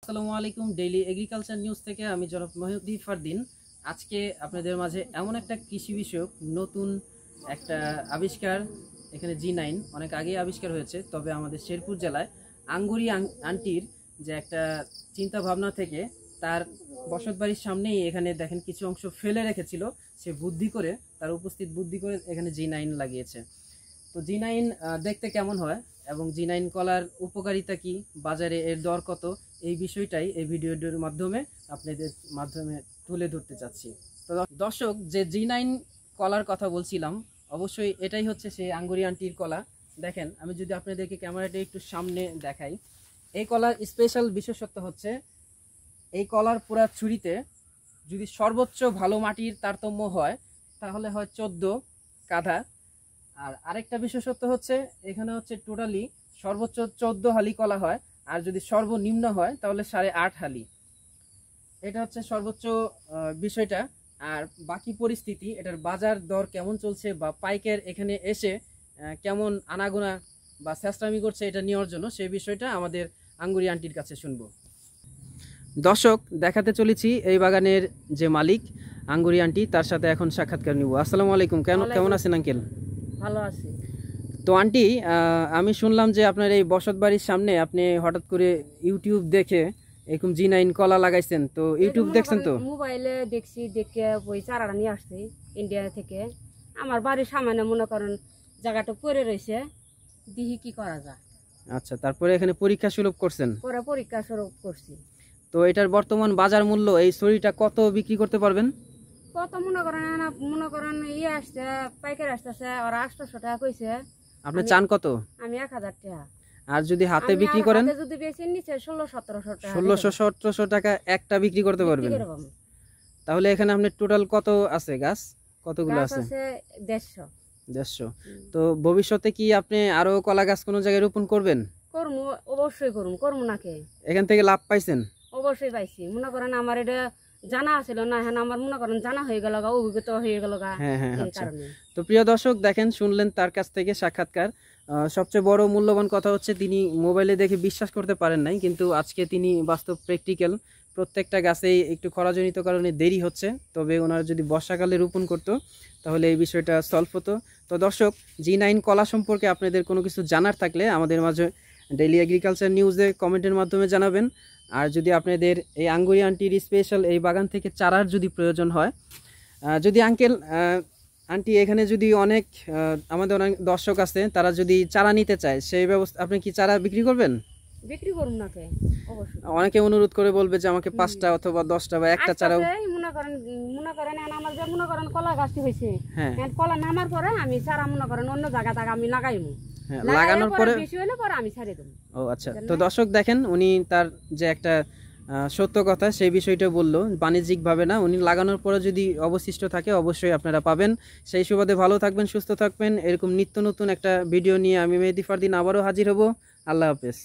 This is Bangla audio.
আসসালামু আলাইকুম। ডেইলি এগ্রিকালচার নিউজ থেকে আমি জনাব মহিউদ্দিন ফারদিন। আজকে আপনাদের মাঝে এমন একটা কৃষি বিষয়ক নতুন একটা আবিষ্কার, এখানে G9 অনেক আগেই আবিষ্কার হয়েছে, তবে আমাদের শেরপুর জেলায় আঙ্গুরি আন্টির যে একটা চিন্তা ভাবনা থেকে তার বসতবাড়ির সামনেই এখানে দেখেন কিছু অংশ ফেলে রেখেছিল, সে বুদ্ধি করে তার উপস্থিত বুদ্ধি করে এখানে G9 লাগিয়েছে। তো G9 দেখতে কেমন হয় এবং G9 কলার উপকারিতা কি, বাজারে এর দর কত, এই বিষয়টাই এই ভিডিওটির মাধ্যমে আপনাদের মাধ্যমে তুলে ধরতে চাচ্ছি। তো দর্শক, যে G9 কলার কথা বলছিলাম, অবশ্যই এটাই হচ্ছে সেই আঙ্গুরি আন্টির কলা। দেখেন, আমি যদি আপনাদেরকে ক্যামেরাটা একটু সামনে দেখাই, এই কলার স্পেশাল বিশেষত্ব হচ্ছে এই কলার পুরা ছুরিতে যদি সর্বোচ্চ ভালো মাটির তারতম্য হয় তাহলে হয় 14 কাঁধা। আর আরেকটা বিশেষত্ব হচ্ছে এখানে হচ্ছে টোটালি সর্বোচ্চ 14 হালি কলা হয়, আর যদি সর্বনিম্ন হয় তাহলে 8.5 হালি। এটা হচ্ছে সর্বোচ্চ বিষয়টা। আর বাকি পরিস্থিতি, এটার বাজার দর কেমন চলছে বা পাইকার এখানে এসে কেমন আনাগোনা বা চেষ্টামি করছে এটা নেওয়ার জন্য, সেই বিষয়টা আমাদের আঙ্গুরি আন্টির কাছে শুনবো। দর্শক, দেখাতে চলেছি এই বাগানের যে মালিক আঙ্গুরি আন্টি, তার সাথে এখন সাক্ষাৎকার নিব। আসসালামু আলাইকুম, কেমন আছেন আঙ্কেল? ভালো আছি। তো আন্টি, আমি শুনলাম যে আপনার এই বসত বাড়ির সামনে আপনি হঠাৎ করে ইউটিউব দেখে এরকম G9 কলা লাগাইছেন। তো ইউটিউব দেখছেন? তো মোবাইলে দেখছি, দেখে ওই চারাটা নিয়ে আসছি ইন্ডিয়া থেকে। আমার বাড়ির সামনে মনে করেন জায়গাটা পড়ে রয়েছে, দেখি কি করা যায়। আচ্ছা, তারপরে এখানে পরীক্ষা স্বরূপ করছেন? পরে পরীক্ষা স্বরূপ করছি। তো এটার বর্তমান বাজার মূল্য, এই ছড়িটা কত বিক্রি করতে পারবেন? কত মনে করেন ইয়ে আসছে, পাইকার আসতেছে, ওরা 800 টাকা কইছে। আপনি চান কত? আমি 1000 টাকা। আর যদি হাতে বিক্রি করেন? যদি বেশি নিচে 1600-1700 টাকা। 1600-1700 টাকা একটা বিক্রি করতে পারবেন। তাহলে এখানে আপনার টোটাল কত আছে গাছ, কতগুলো আছে? 150। তো ভবিষ্যতে কি আপনি আরো কলা গাছ কোনো জায়গায় রোপণ করবেন? করবো, অবশ্যই করবো নাকি। এখান থেকে লাভ পাইছেন? অবশ্যই পাইছি। মনে করেন আমার এটা জানা ছিল না, হ্যাঁ আমার মনে করেন জানা হয়ে গেল, অভিজ্ঞতা হয়ে গেল। হ্যাঁ, আচ্ছা। তো প্রিয় দর্শক, দেখেন, শুনলেন তার কাছ থেকে সাক্ষাৎকার। সবচেয়ে বড় মূল্যবান কথা হচ্ছে তিনি মোবাইলে দেখে বিশ্বাস করতে পারেন নাই, কিন্তু আজকে তিনি বাস্তব প্র্যাকটিক্যাল। প্রত্যেকটা গাছেই একটু খরাজনিত কারণে দেরি হচ্ছে, তবে ওনারা যদি বর্ষাকালে রোপণ করতো তাহলে এই বিষয়টা সলভ হতো। তো দর্শক, G9 কলা সম্পর্কে আপনাদের কোনো কিছু জানার থাকলে আমাদের মাঝে ডেইলি এগ্রিকালচার নিউজে কমেন্টের মাধ্যমে জানাবেন। আর যদি আপনাদের এই আঙ্গুরি আন্টির স্পেশাল এই বাগান থেকে চারার যদি প্রয়োজন হয়, যদি আন্টি এখানে যদি অনেক আমাদের অনেক দর্শক আছে, তারা যদি চারা নিতে চায়, সেই ব্যবস্থা, আপনি কি চারা বিক্রি করবেন? বিক্রি করব না কে, অবশ্যই। অনেকে অনুরোধ করে বলবে যে আমাকে 5টা অথবা 10টা বা একটা চারাও। মনে করেন কলা গাছটি হয়েছে, কলা নামার পরে আমি চারা মনে করেন অন্য জায়গা আমি লাগাইমু। লাগানোর পরে বেশি হলে পরে আমি ছাড়ে দেব। ও আচ্ছা। তো দর্শক দেখেন, উনি তার যে একটা সত্য কথা সেই বিষয়টা বললো, বাণিজ্যিকভাবে না, উনি লাগানোর পরে যদি অবশিষ্ট থাকে অবশ্যই আপনারা পাবেন। সেই সুবাদে ভালো থাকবেন, সুস্থ থাকবেন। এরকম নিত্য নতুন একটা ভিডিও নিয়ে আমি মেহেদি ফারদিন আবারও হাজির হব। আল্লাহ হাফেজ।